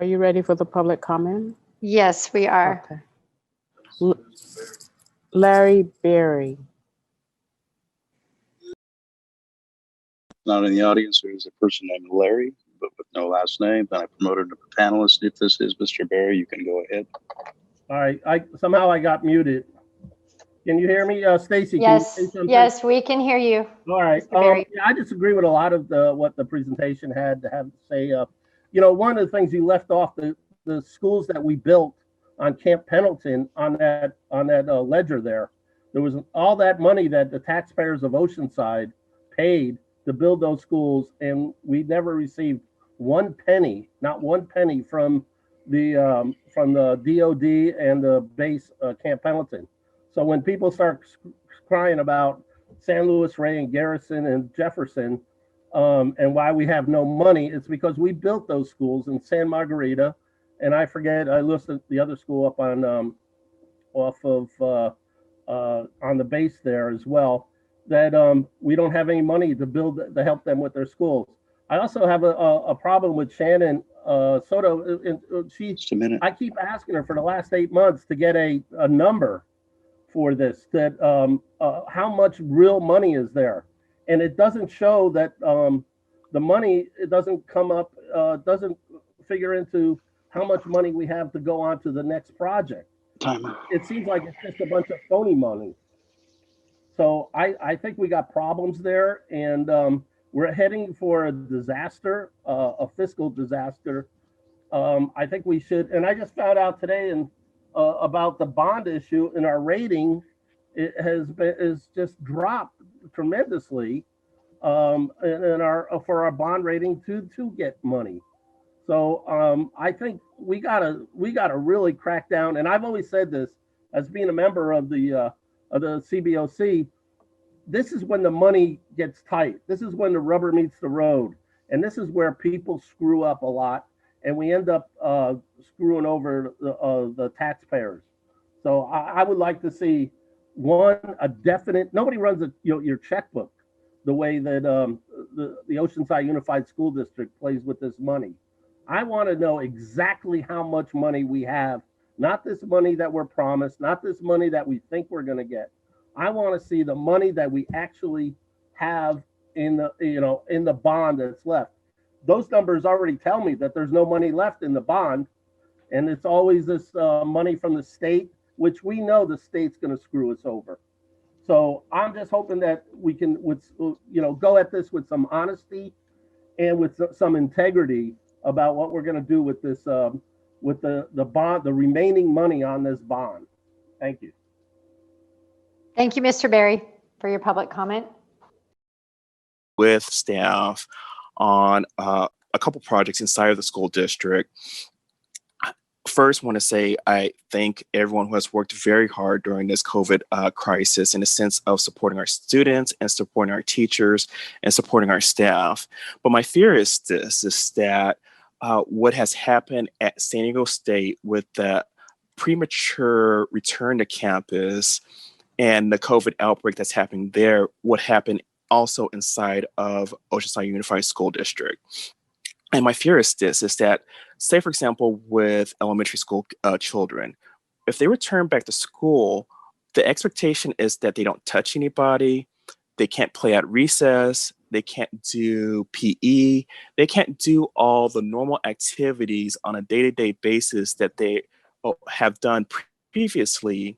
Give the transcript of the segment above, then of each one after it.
Are you ready for the public comment? Yes, we are. Okay. Larry Berry. Not in the audience. There's a person named Larry, but with no last name. Then I promoted him to panelist. If this is Mr. Berry, you can go ahead. All right, somehow I got muted. Can you hear me, Stacy? Yes, can you say something? yes, we can hear you. All right. Mr. Berry. Yeah, I disagree with a lot of what the presentation had to have to say. One of the things you left off the schools that we built on Camp Pendleton on that ledger there. There was all that money that the taxpayers of Oceanside paid to build those schools, and we never received one penny, not one penny from the DOD and the base Camp Pendleton. So when people start crying about San Luis Rey and Garrison and Jefferson and why we have no money, it's because we built those schools in San Margarita, and I listed the other school up on on the base there as well, that we don't have any money to help them with their schools. I also have a problem with Shannon Soto. Just a minute. I keep asking her for the last 8 months to get a number for this, that how much real money is there, and it doesn't show that the money, it doesn't come up, doesn't figure into how much money we have to go on to the next project. Timer. It seems like it's just a bunch of phony money. So I think we got problems there, and we're heading for a disaster, a fiscal disaster. I think we should, and I just found out today about the bond issue, and our rating is just dropped tremendously for our bond rating to get money. So I think we gotta really crack down. And I've always said this as being a member of the CBOC. This is when the money gets tight. This is when the rubber meets the road, and this is where people screw up a lot, and we end up screwing over the taxpayers. So I would like to see a definite. Nobody runs your checkbook the way that the Oceanside Unified School District plays with this money. I want to know exactly how much money we have, not this money that we're promised, not this money that we think we're going to get. I want to see the money that we actually have in the bond that's left. Those numbers already tell me that there's no money left in the bond, and it's always this money from the state, which we know the state's going to screw us over. So I'm just hoping that we can, go at this with some honesty and with some integrity about what we're going to do with this, with the bond, the remaining money on this bond. Thank you. Thank you, Mr. Berry, for your public comment. With staff on a couple projects inside of the school district. First, want to say I thank everyone who has worked very hard during this COVID crisis in the sense of supporting our students and supporting our teachers and supporting our staff. But my fear is that what has happened at San Diego State with the premature return to campus and the COVID outbreak that's happening there, what happened also inside of Oceanside Unified School District. And my fear is that, say, for example, with elementary school children, if they return back to school, the expectation is that they don't touch anybody, they can't play at recess, they can't do PE, they can't do all the normal activities on a day-to-day basis that they have done previously.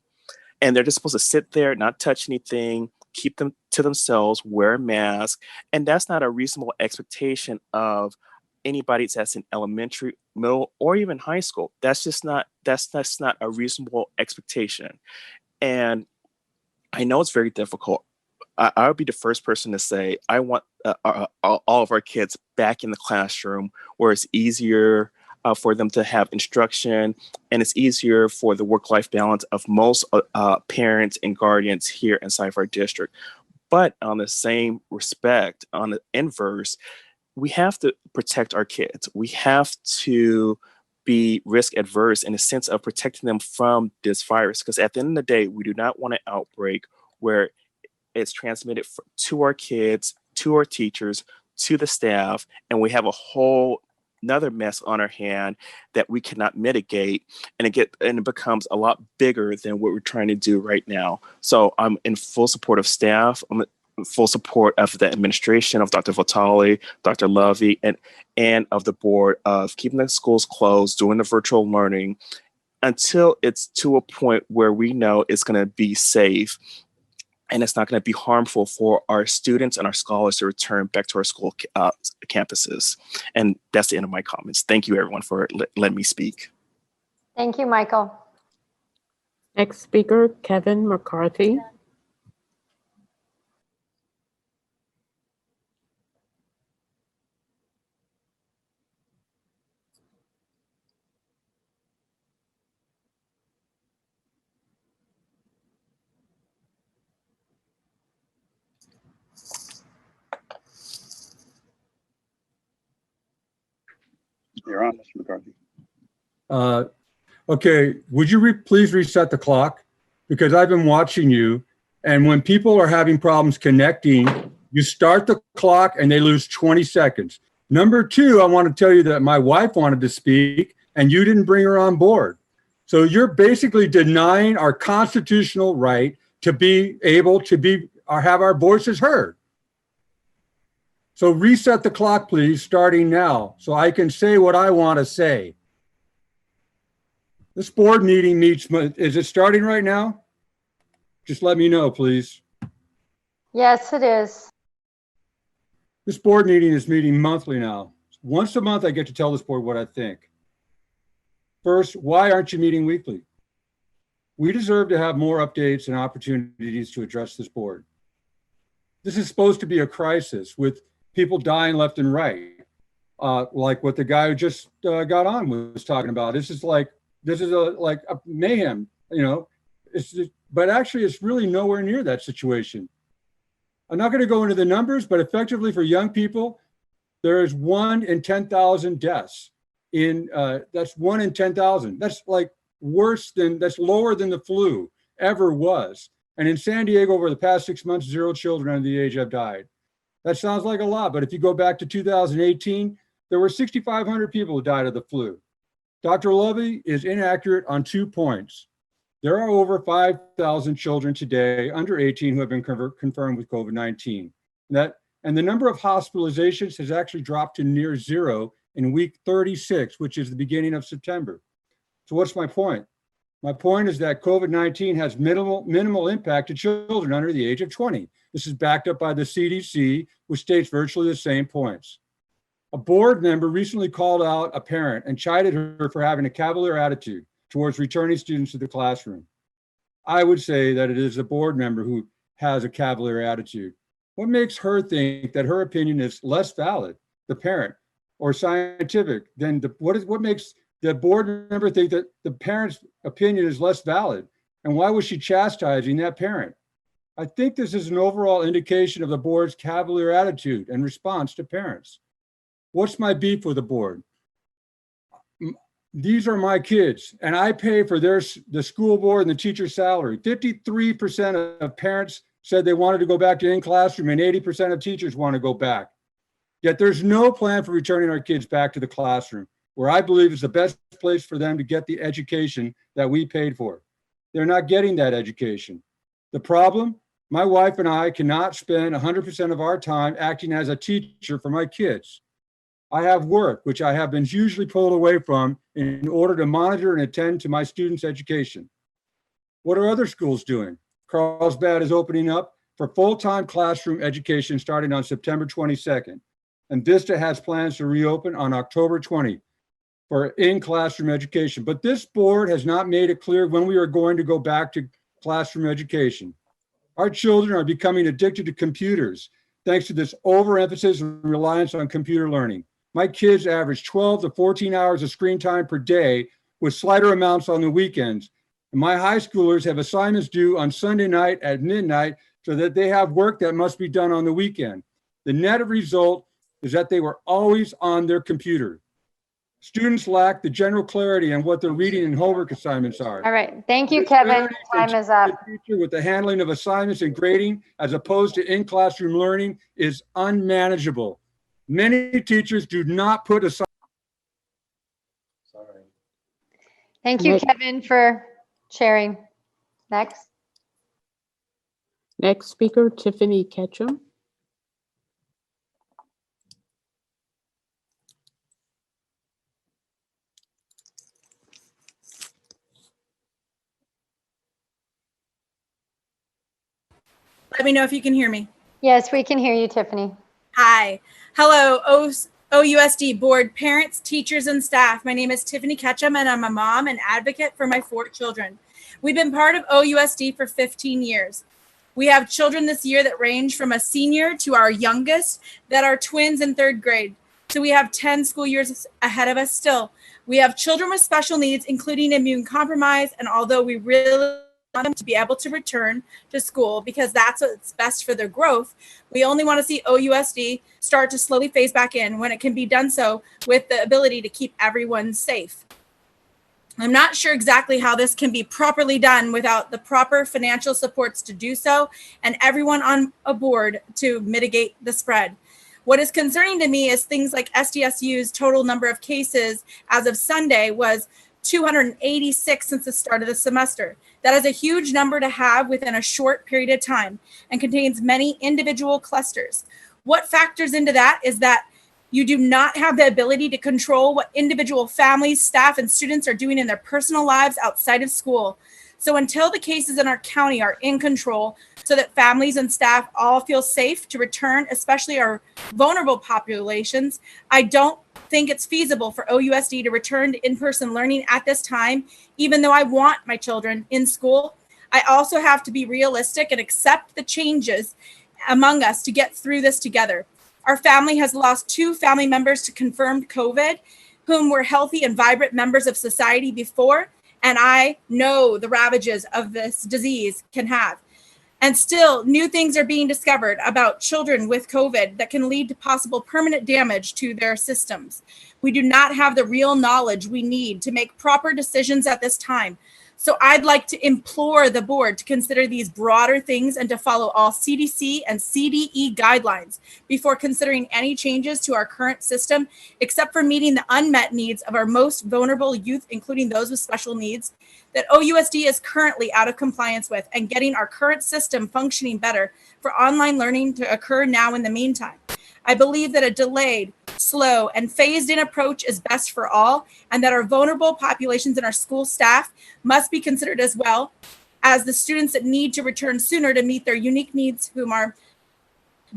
And they're just supposed to sit there, not touch anything, keep them to themselves, wear a mask. And that's not a reasonable expectation of anybody that's in elementary, middle, or even high school. That's not a reasonable expectation. And I know it's very difficult. I would be the first person to say, I want all of our kids back in the classroom where it's easier for them to have instruction, and it's easier for the work-life balance of most parents and guardians here inside of our district. But on the same respect, on the inverse, we have to protect our kids. We have to be risk adverse in the sense of protecting them from this virus, because at the end of the day, we do not want an outbreak where it's transmitted to our kids, to our teachers, to the staff, and we have a whole another mess on our hand that we cannot mitigate, and it becomes a lot bigger than what we're trying to do right now. So I'm in full support of staff. I'm in full support of the administration, of Dr. Vitale, Dr. Lovey, and of the board of keeping the schools closed, doing the virtual learning until it's to a point where we know it's going to be safe and it's not going to be harmful for our students and our scholars to return back to our school campuses. And that's the end of my comments. Thank you, everyone, for letting me speak. Thank you, Michael. Next speaker, Kevin McCarthy. You're on, Mr. McCarthy. Okay, would you please reset the clock? Because I've been watching you, and when people are having problems connecting, you start the clock and they lose 20 seconds. Number two, I want to tell you that my wife wanted to speak and you didn't bring her on board. So you're basically denying our constitutional right to be able to be or have our voices heard. So reset the clock, please, starting now, so I can say what I want to say. This board meeting meets, is it starting right now? Just let me know, please. Yes, it is. This board meeting is meeting monthly now. Once a month, I get to tell this board what I think. First, why aren't you meeting weekly? We deserve to have more updates and opportunities to address this board. This is supposed to be a crisis with people dying left and right, like what the guy who just got on was talking about. This is like a mayhem, you know. But actually, it's really nowhere near that situation. I'm not going to go into the numbers, but effectively for young people, there is 1 in 10,000 deaths. That's 1 in 10,000. That's like that's lower than the flu ever was. And in San Diego, over the past 6 months, 0 children under the age have died. That sounds like a lot, but if you go back to 2018, there were 6,500 people who died of the flu. Dr. Lovey is inaccurate on 2 points. There are over 5,000 children today under 18 who have been confirmed with COVID-19. And the number of hospitalizations has actually dropped to near 0 in week 36, which is the beginning of September. So what's my point? My point is that COVID-19 has minimal impact to children under the age of 20. This is backed up by the CDC, which states virtually the same points. A board member recently called out a parent and chided her for having a cavalier attitude towards returning students to the classroom. I would say that it is a board member who has a cavalier attitude. What makes her think that her opinion is less valid, the parent, or scientific than what makes the board member think that the parent's opinion is less valid? And why was she chastising that parent? I think this is an overall indication of the board's cavalier attitude and response to parents. What's my beef with the board? These are my kids, and I pay for the school board and the teacher's salary. 53% of parents said they wanted to go back to in-classroom, and 80% of teachers want to go back. Yet there's no plan for returning our kids back to the classroom, where I believe is the best place for them to get the education that we paid for. They're not getting that education. The problem, my wife and I cannot spend 100% of our time acting as a teacher for my kids. I have work, which I have been hugely pulled away from in order to monitor and attend to my students' education. What are other schools doing? Carlsbad is opening up for full-time classroom education starting on September 22nd. And Vista has plans to reopen on October 20 for in-classroom education. But this board has not made it clear when we are going to go back to classroom education. Our children are becoming addicted to computers thanks to this overemphasis and reliance on computer learning. My kids average 12 to 14 hours of screen time per day with slighter amounts on the weekends. And my high schoolers have assignments due on Sunday night at midnight so that they have work that must be done on the weekend. The net result is that they were always on their computer. Students lack the general clarity on what their reading and homework assignments are. All right. Thank you, Kevin. Time is up. With the handling of assignments and grading as opposed to in-classroom learning is unmanageable. Many teachers do not put aside. Sorry. Thank you, Next. Kevin, for sharing. Next. Next speaker, Tiffany Ketchum. Let me know if you can hear me. Yes, we can hear you, Tiffany. Hi. Hello, OUSD board, parents, teachers, and staff. My name is Tiffany Ketchum, and I'm a mom and advocate for my 4 children. We've been part of OUSD for 15 years. We have children this year that range from a senior to our youngest that are twins in 3rd grade. So we have 10 school years ahead of us still. We have children with special needs, including immune compromise, and although we really want them to be able to return to school because that's what's best for their growth, we only want to see OUSD start to slowly phase back in when it can be done so with the ability to keep everyone safe. I'm not sure exactly how this can be properly done without the proper financial supports to do so and everyone on a board to mitigate the spread. What is concerning to me is things like SDSU's total number of cases as of Sunday was 286 since the start of the semester. That is a huge number to have within a short period of time and contains many individual clusters. What factors into that is that you do not have the ability to control what individual families, staff, and students are doing in their personal lives outside of school. So until the cases in our county are in control so that families and staff all feel safe to return, especially our vulnerable populations, I don't think it's feasible for OUSD to return to in-person learning at this time, even though I want my children in school. I also have to be realistic and accept the changes among us to get through this together. Our family has lost 2 family members to confirmed COVID, whom were healthy and vibrant members of society before, and I know the ravages of this disease can have. And still, new things are being discovered about children with COVID that can lead to possible permanent damage to their systems. We do not have the real knowledge we need to make proper decisions at this time. So I'd like to implore the board to consider these broader things and to follow all CDC and CDE guidelines before considering any changes to our current system, except for meeting the unmet needs of our most vulnerable youth, including those with special needs, that OUSD is currently out of compliance with, and getting our current system functioning better for online learning to occur now in the meantime. I believe that a delayed, slow, and phased-in approach is best for all, and that our vulnerable populations and our school staff must be considered as well as the students that need to return sooner to meet their unique needs, whom are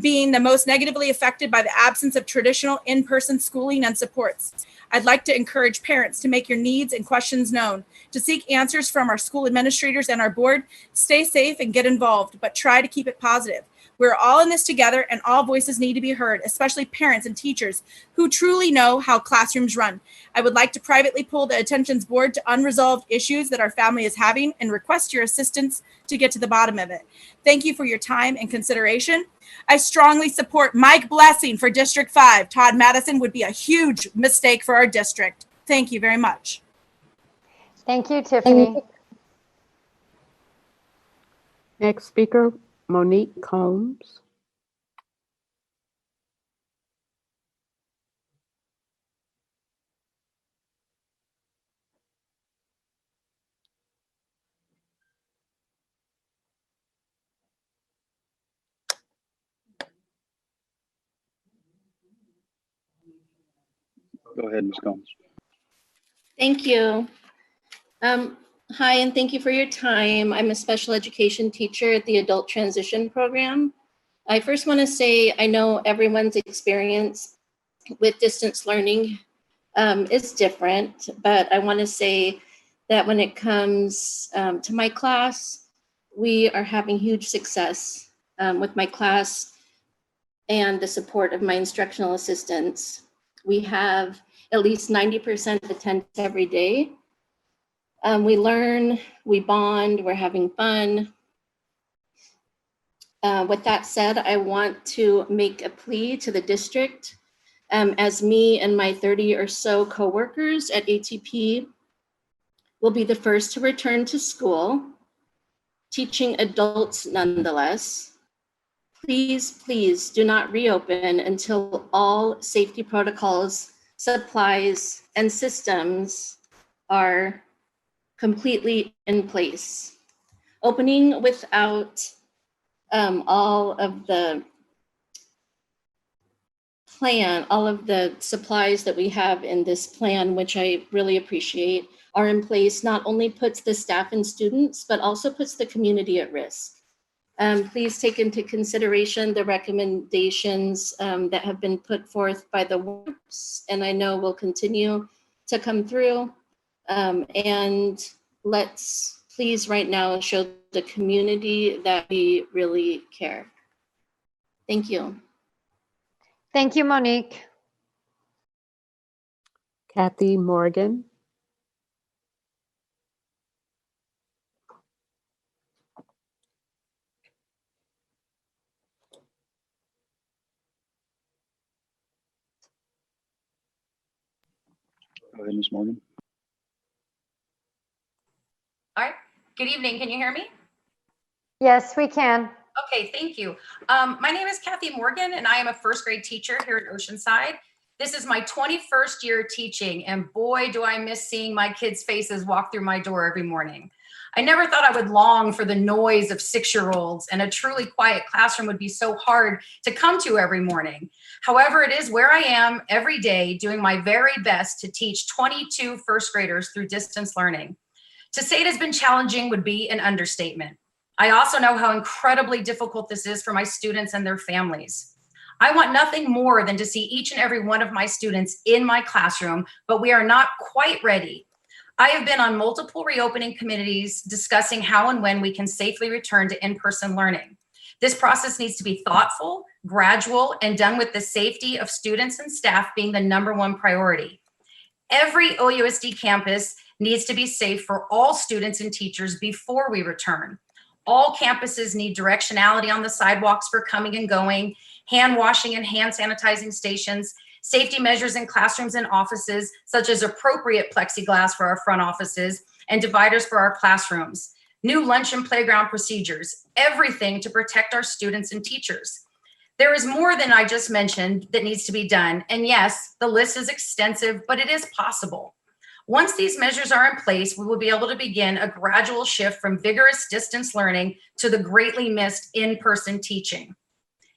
being the most negatively affected by the absence of traditional in-person schooling and supports. I'd like to encourage parents to make your needs and questions known, to seek answers from our school administrators and our board. Stay safe and get involved, but try to keep it positive. We're all in this together, and all voices need to be heard, especially parents and teachers who truly know how classrooms run. I would like to privately pull the attentions board to unresolved issues that our family is having and request your assistance to get to the bottom of it. Thank you for your time and consideration. I strongly support Mike Blessing for District 5. Todd Madison would be a huge mistake for our district. Thank you very much. Thank you, Tiffany. Next speaker, Monique Combs. Go ahead, Ms. Combs. Thank you. Hi, and thank you for your time. I'm a special education teacher at the Adult Transition Program. I first want to say I know everyone's experience with distance learning is different, but I want to say that when it comes to my class, we are having huge success with my class and the support of my instructional assistants. We have at least 90% attendance every day. We learn, we bond, we're having fun. With that said, I want to make a plea to the district as me and my 30 or so coworkers at ATP will be the first to return to school, teaching adults nonetheless. Please, please do not reopen until all safety protocols, supplies, and systems are completely in place. Opening without all of the plan, all of the supplies that we have in this plan, which I really appreciate, are in place, not only puts the staff and students, but also puts the community at risk. Please take into consideration the recommendations that have been put forth by the WORPs, and I know will continue to come through. And let's please right now show the community that we really care. Thank you. Thank you, Monique. Kathy Morgan. Go ahead, Ms. Morgan. All right. Good evening. Can you hear me? Yes, we can. Okay, thank you. My name is Kathy Morgan, and I am a first grade teacher here at Oceanside. This is my 21st year teaching, and boy, do I miss seeing my kids' faces walk through my door every morning. I never thought I would long for the noise of 6-year-olds, and a truly quiet classroom would be so hard to come to every morning. However, it is where I am every day doing my very best to teach 22 first graders through distance learning. To say it has been challenging would be an understatement. I also know how incredibly difficult this is for my students and their families. I want nothing more than to see each and every one of my students in my classroom, but we are not quite ready. I have been on multiple reopening committees discussing how and when we can safely return to in-person learning. This process needs to be thoughtful, gradual, and done with the safety of students and staff being the #1 priority. Every OUSD campus needs to be safe for all students and teachers before we return. All campuses need directionality on the sidewalks for coming and going, hand washing and hand sanitizing stations, safety measures in classrooms and offices, such as appropriate plexiglass for our front offices and dividers for our classrooms, new lunch and playground procedures, everything to protect our students and teachers. There is more than I just mentioned that needs to be done. And yes, the list is extensive, but it is possible. Once these measures are in place, we will be able to begin a gradual shift from vigorous distance learning to the greatly missed in-person teaching.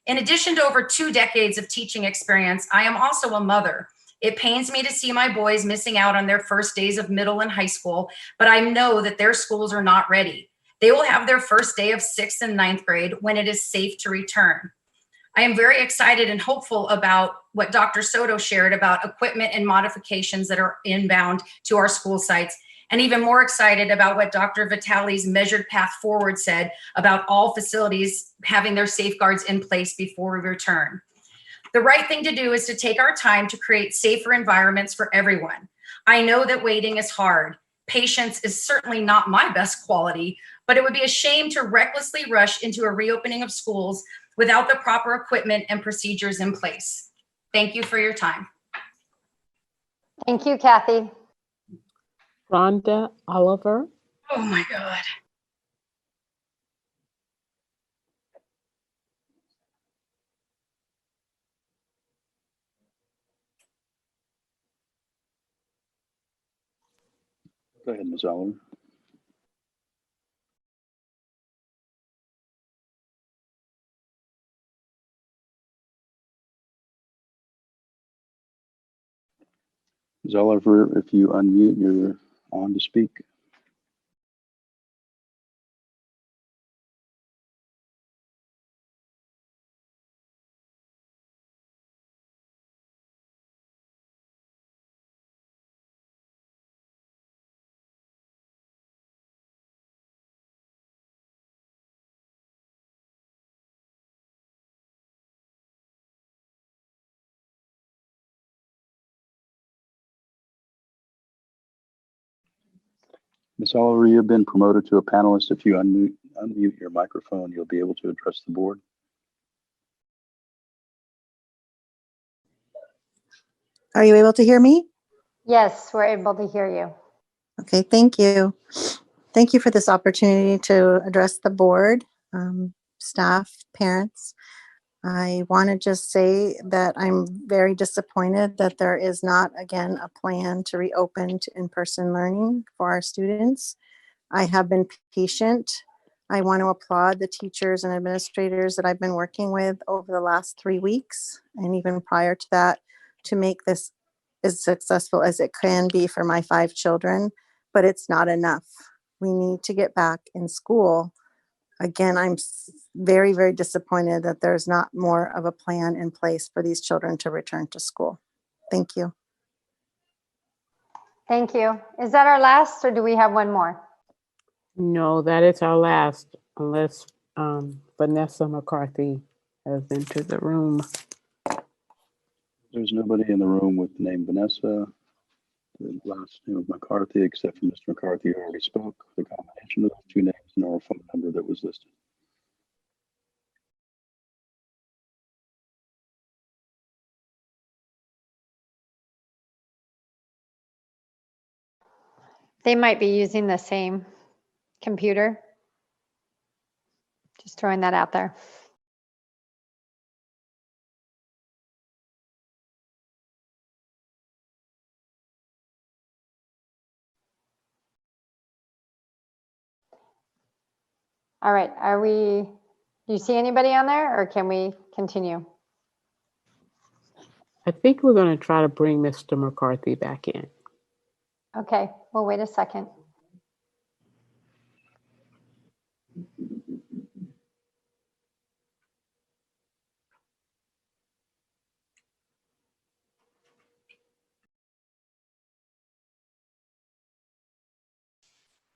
In addition to over 2 decades of teaching experience, I am also a mother. It pains me to see my boys missing out on their first days of middle and high school, but I know that their schools are not ready. They will have their first day of 6th and 9th grade when it is safe to return. I am very excited and hopeful about what Dr. Soto shared about equipment and modifications that are inbound to our school sites, and even more excited about what Dr. Vitale's measured path forward said about all facilities having their safeguards in place before we return. The right thing to do is to take our time to create safer environments for everyone. I know that waiting is hard. Patience is certainly not my best quality, but it would be a shame to recklessly rush into a reopening of schools without the proper equipment and procedures in place. Thank you for your time. Thank you, Kathy. Rhonda Oliver. Oh my God. Go ahead, Ms. Oliver. Ms. Oliver, if you unmute, you're on to speak. Ms. Oliver, you've been promoted to a panelist. If you unmute your microphone, you'll be able to address the board. Are you able to hear me? Yes, we're able to hear you. Okay, thank you. Thank you for this opportunity to address the board, staff, parents. I want to just say that I'm very disappointed that there is not, again, a plan to reopen to in-person learning for our students. I have been patient. I want to applaud the teachers and administrators that I've been working with over the last 3 weeks and even prior to that to make this as successful as it can be for my 5 children, but it's not enough. We need to get back in school. Again, I'm very, very disappointed that there's not more of a plan in place for these children to return to school. Thank you. Thank you. Is that our last, or do we have one more? No, that is our last, unless Vanessa McCarthy has entered the room. There's nobody in the room with the name Vanessa, the last name of McCarthy, except for Mr. McCarthy who already spoke. The combination of those two names and our phone number that was listed. They might be using the same computer. Just throwing that out there. All right, do you see anybody on there, or can we continue? I think we're going to try to bring Mr. McCarthy back in. Okay, well, wait a second.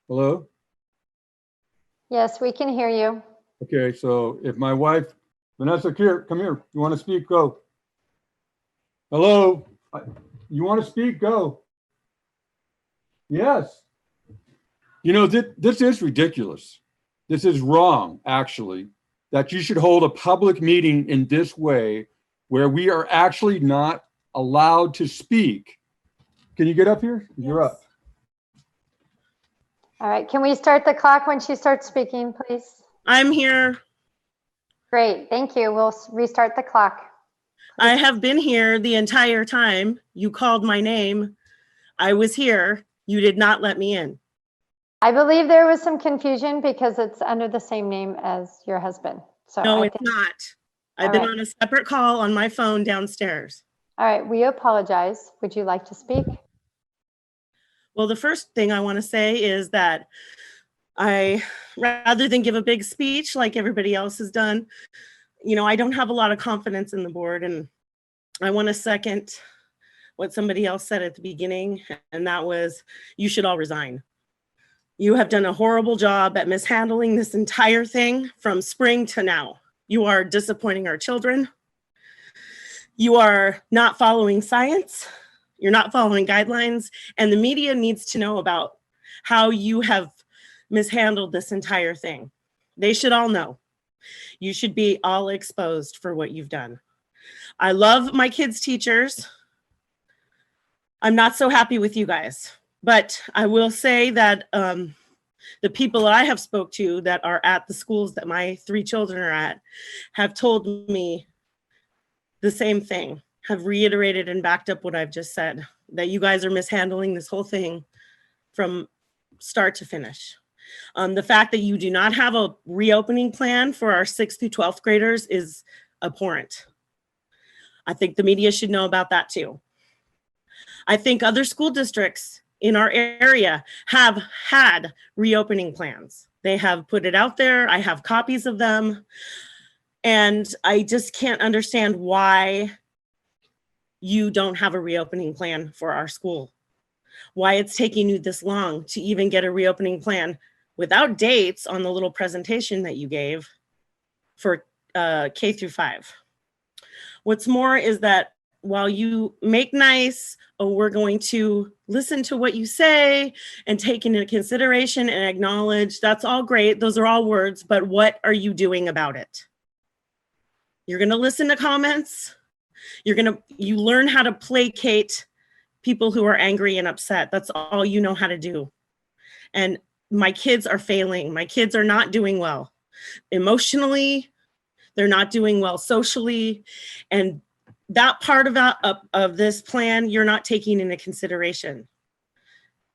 Hello? Yes, we can hear you. Okay, so if my wife, Vanessa, come here. You want to speak? Go. Hello? You want to speak? Go. Yes. You know, this is ridiculous. This is wrong, actually, that you should hold a public meeting in this way where we are actually not allowed to speak. Can you get up here? You're up. All right, can we start the clock when she starts speaking, please? I'm here. Great, thank you. We'll restart the clock. I have been here the entire time. You called my name. I was here. You did not let me in. I believe there was some confusion because it's under the same name as your husband. So No, I it's think, not. I've All been right. on a separate call on my phone downstairs. all right, we apologize. Would you like to speak? Well, the first thing I want to say is that rather than give a big speech like everybody else has done, you know, I don't have a lot of confidence in the board, and I want to second what somebody else said at the beginning, and that was, you should all resign. You have done a horrible job at mishandling this entire thing from spring to now. You are disappointing our children. You are not following science. You're not following guidelines, and the media needs to know about how you have mishandled this entire thing. They should all know. You should be all exposed for what you've done. I love my kids' teachers. I'm not so happy with you guys, but I will say that the people that I have spoke to that are at the schools that my 3 children are at have told me the same thing, have reiterated and backed up what I've just said, that you guys are mishandling this whole thing from start to finish. The fact that you do not have a reopening plan for our 6th through 12th graders is abhorrent. I think the media should know about that too. I think other school districts in our area have had reopening plans. They have put it out there. I have copies of them. And I just can't understand why you don't have a reopening plan for our school. Why it's taking you this long to even get a reopening plan without dates on the little presentation that you gave for K through 5. What's more is that while you make nice, oh, we're going to listen to what you say and take into consideration and acknowledge, that's all great. Those are all words, but what are you doing about it? You're going to listen to comments. You learn how to placate people who are angry and upset. That's all you know how to do. And my kids are failing. My kids are not doing well. Emotionally, They're not doing well socially. And that part of this plan, you're not taking into consideration.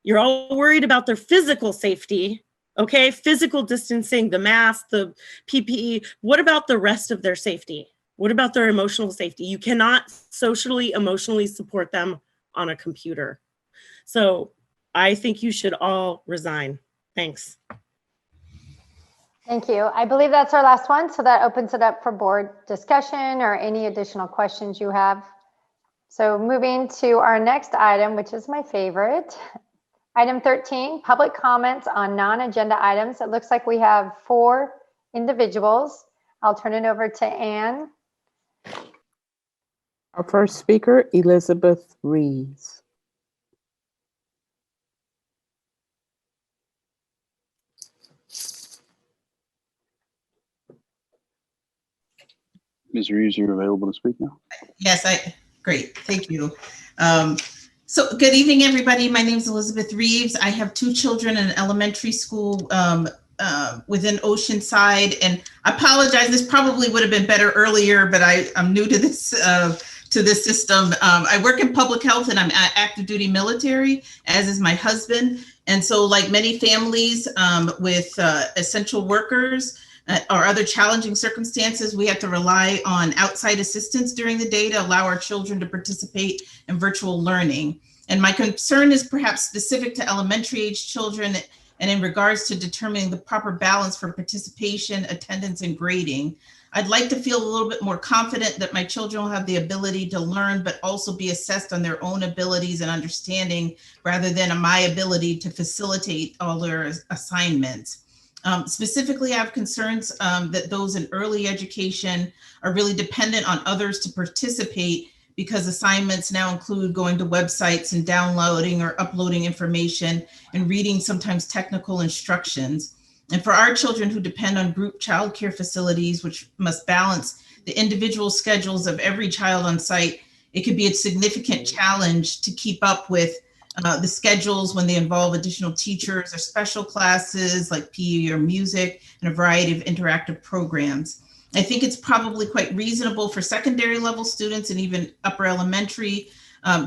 You're all worried about their physical safety, okay? Physical distancing, the mask, the PPE. What about the rest of their safety? What about their emotional safety? You cannot socially, emotionally support them on a computer. So I think you should all resign. Thanks. Thank you. I believe that's our last one. So that opens it up for board discussion or any additional questions you have. So moving to our next item, which is my favorite. Item 13, public comments on non-agenda items. It looks like we have 4 individuals. I'll turn it over to Anne. Our first speaker, Elizabeth Reeves. Ms. Reeves, you're available to speak now. Yes, great, thank you. So good evening, everybody. My name is Elizabeth Reeves. I have 2 children in elementary school within Oceanside, and I apologize, this probably would have been better earlier, but I'm new to this system. I work in public health and I'm active duty military, as is my husband. And so like many families with essential workers, or other challenging circumstances, we have to rely on outside assistance during the day to allow our children to participate in virtual learning. And my concern is perhaps specific to elementary age children and in regards to determining the proper balance for participation, attendance, and grading. I'd like to feel a little bit more confident that my children will have the ability to learn, but also be assessed on their own abilities and understanding rather than on my ability to facilitate all their assignments. Specifically, I have concerns that those in early education are really dependent on others to participate because assignments now include going to websites and downloading or uploading information and reading sometimes technical instructions. And for our children who depend on group childcare facilities, which must balance the individual schedules of every child on site, it could be a significant challenge to keep up with the schedules when they involve additional teachers or special classes like PE or music and a variety of interactive programs. I think it's probably quite reasonable for secondary level students and even upper elementary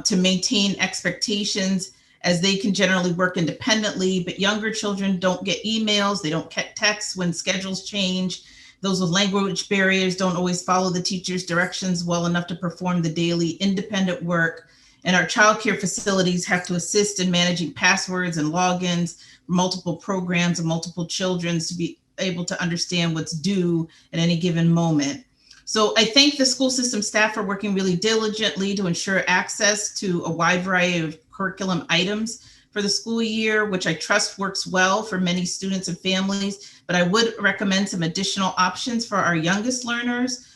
to maintain expectations as they can generally work independently, but younger children don't get emails, they don't get texts when schedules change. Those with language barriers don't always follow the teacher's directions well enough to perform the daily independent work. And our childcare facilities have to assist in managing passwords and logins, multiple programs and multiple children to be able to understand what's due at any given moment. So I thank the school system staff for working really diligently to ensure access to a wide variety of curriculum items for the school year, which I trust works well for many students and families, but I would recommend some additional options for our youngest learners.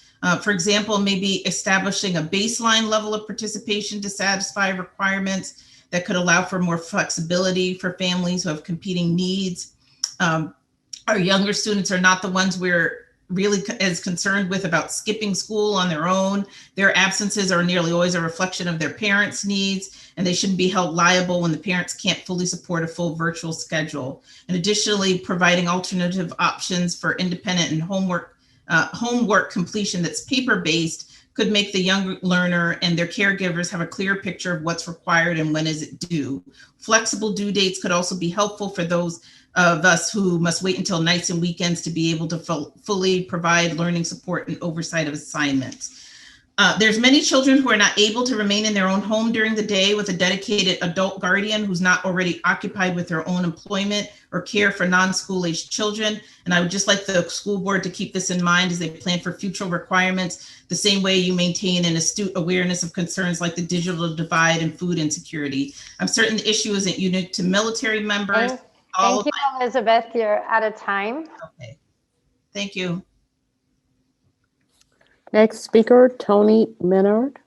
For example, maybe establishing a baseline level of participation to satisfy requirements that could allow for more flexibility for families who have competing needs. Our younger students are not the ones we're really as concerned with about skipping school on their own. Their absences are nearly always a reflection of their parents' needs, and they shouldn't be held liable when the parents can't fully support a full virtual schedule. And additionally, providing alternative options for independent and homework completion that's paper-based could make the young learner and their caregivers have a clear picture of what's required and when is it due. Flexible due dates could also be helpful for those of us who must wait until nights and weekends to be able to fully provide learning support and oversight of assignments. There's many children who are not able to remain in their own home during the day with a dedicated adult guardian who's not already occupied with their own employment or care for non-school aged children. And I would just like the school board to keep this in mind as they plan for future requirements, the same way you maintain an astute awareness of concerns like the digital divide and food insecurity. I'm certain the issue isn't unique to military members. Thank you, Elizabeth. You're out of time. Okay, thank you. Next speaker, Tony Menard.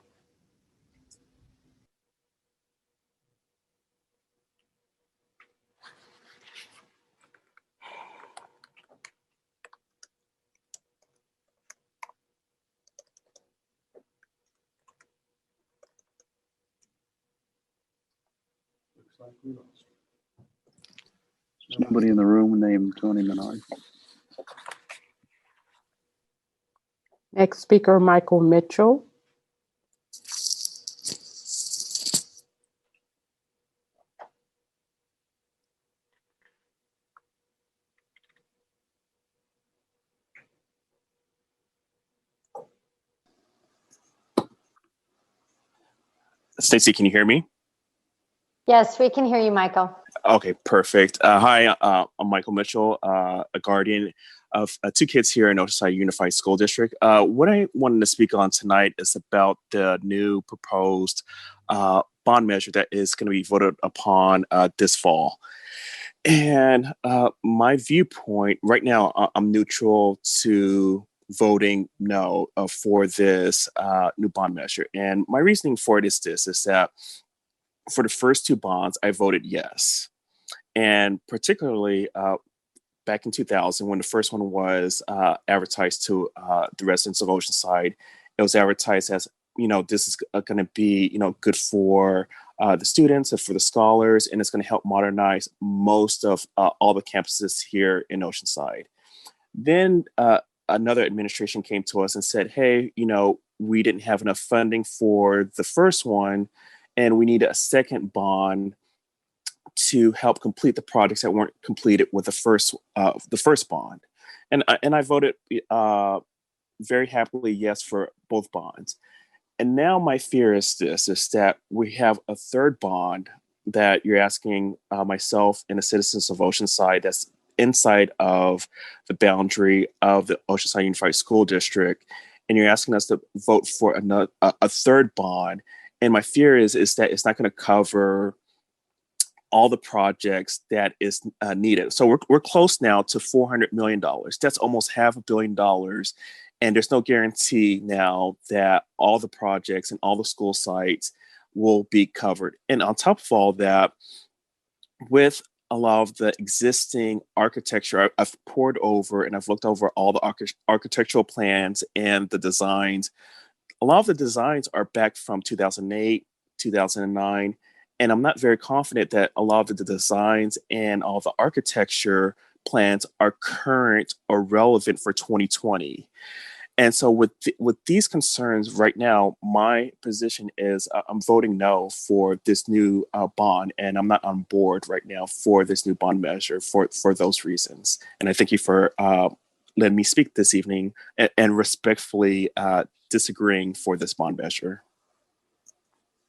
There's nobody in the room named Tony Menard. Next speaker, Michael Mitchell. Stacy, can you hear me? Yes, we can hear you, Michael. Okay, perfect. Hi, I'm Michael Mitchell, a guardian of 2 kids here in Oceanside Unified School District. What I wanted to speak on tonight is about the new proposed bond measure that is going to be voted upon this fall. And my viewpoint right now, I'm neutral to voting no for this new bond measure. And my reasoning for it is this, is that for the first 2 bonds, I voted yes. And particularly back in 2000, when the first one was advertised to the residents of Oceanside, it was advertised as, this is going to be, good for the students and for the scholars, and it's going to help modernize most of all the campuses here in Oceanside. Then another administration came to us and said, hey, we didn't have enough funding for the first one, and we need a second bond to help complete the projects that weren't completed with the first bond. And I voted very happily yes for both bonds. And now my fear is this, is that we have a third bond that you're asking myself and the citizens of Oceanside that's inside of the boundary of the Oceanside Unified School District, and you're asking us to vote for a third bond. And my fear is that it's not going to cover all the projects that is needed. So we're close now to $400 million. That's almost $500 million. And there's no guarantee now that all the projects and all the school sites will be covered. And on top of all that, with a lot of the existing architecture, I've poured over and I've looked over all the architectural plans and the designs. A lot of the designs are back from 2008, 2009. And I'm not very confident that a lot of the designs and all the architecture plans are current or relevant for 2020. And so with these concerns right now, my position is I'm voting no for this new bond, and I'm not on board right now for this new bond measure for those reasons. And I thank you for letting me speak this evening and respectfully disagreeing for this bond measure.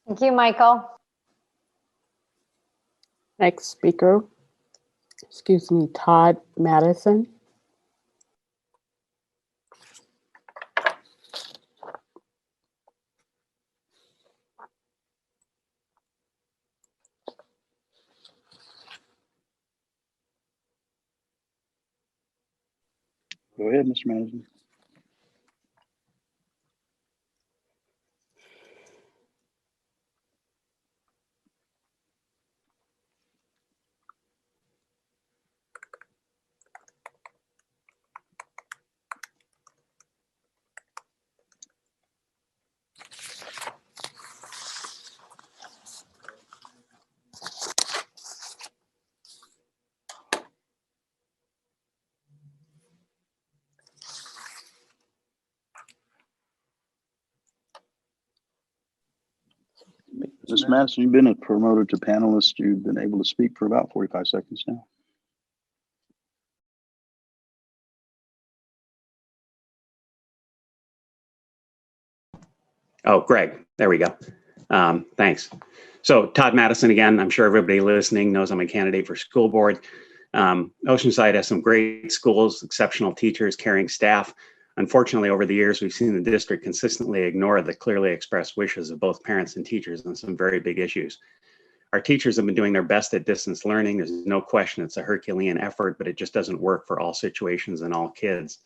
Thank you, Michael. Next speaker, Todd Madison. Go ahead, Mr. Madison. Ms. Madison, you've been promoted to panelist. You've been able to speak for about 45 seconds now. Oh, Greg, there we go. Thanks. So Todd Madison again, I'm sure everybody listening knows I'm a candidate for school board. Oceanside has some great schools, exceptional teachers, caring staff. Unfortunately, over the years, we've seen the district consistently ignore the clearly expressed wishes of both parents and teachers on some very big issues. Our teachers have been doing their best at distance learning. There's no question it's a Herculean effort, but it just doesn't work for all situations and all kids.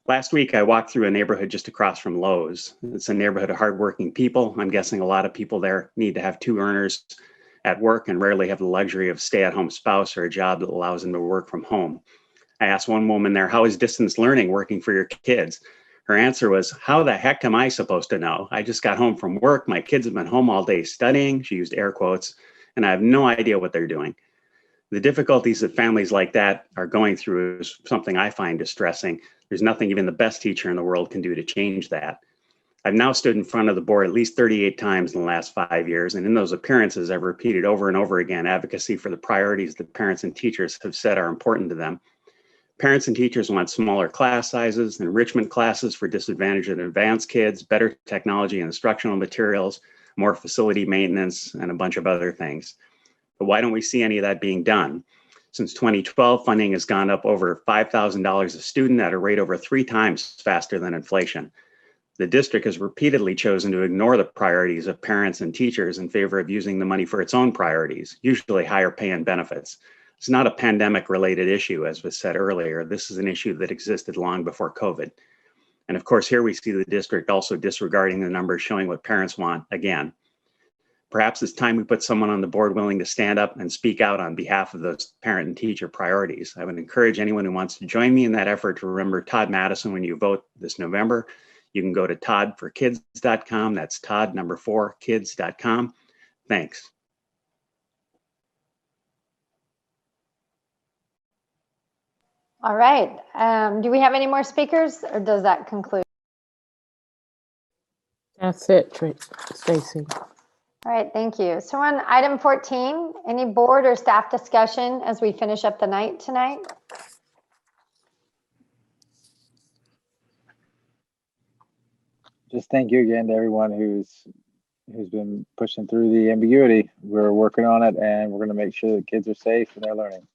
Last week, I walked through a neighborhood just across from Lowe's. It's a neighborhood of hardworking people. I'm guessing a lot of people there need to have 2 earners at work and rarely have the luxury of a stay-at-home spouse or a job that allows them to work from home. I asked one woman there, how is distance learning working for your kids? Her answer was, how the heck am I supposed to know? I just got home from work. My kids have been home all day studying. She used air quotes, and I have no idea what they're doing. The difficulties that families like that are going through is something I find distressing. There's nothing even the best teacher in the world can do to change that. I've now stood in front of the board at least 38 times in the last 5 years, and in those appearances, I've repeated over and over again advocacy for the priorities that parents and teachers have said are important to them. Parents and teachers want smaller class sizes, enrichment classes for disadvantaged and advanced kids, better technology and instructional materials, more facility maintenance, and a bunch of other things. But why don't we see any of that being done? Since 2012, funding has gone up over $5,000 a student at a rate over 3 times faster than inflation. The district has repeatedly chosen to ignore the priorities of parents and teachers in favor of using the money for its own priorities, usually higher pay and benefits. It's not a pandemic-related issue, as was said earlier. This is an issue that existed long before COVID. And of course, here we see the district also disregarding the numbers showing what parents want again. Perhaps it's time we put someone on the board willing to stand up and speak out on behalf of those parent and teacher priorities. I would encourage anyone who wants to join me in that effort to remember Todd Madison when you vote this November. You can go to toddforkids.com. That's todd4kids.com. Thanks. All right. Do we have any more speakers, or does that conclude? That's it, Stacy. All right, thank you. So on item 14, any board or staff discussion as we finish up the night tonight? Just thank you again to everyone who's been pushing through the ambiguity. We're working on it, and we're going to make sure that kids are safe and they're learning.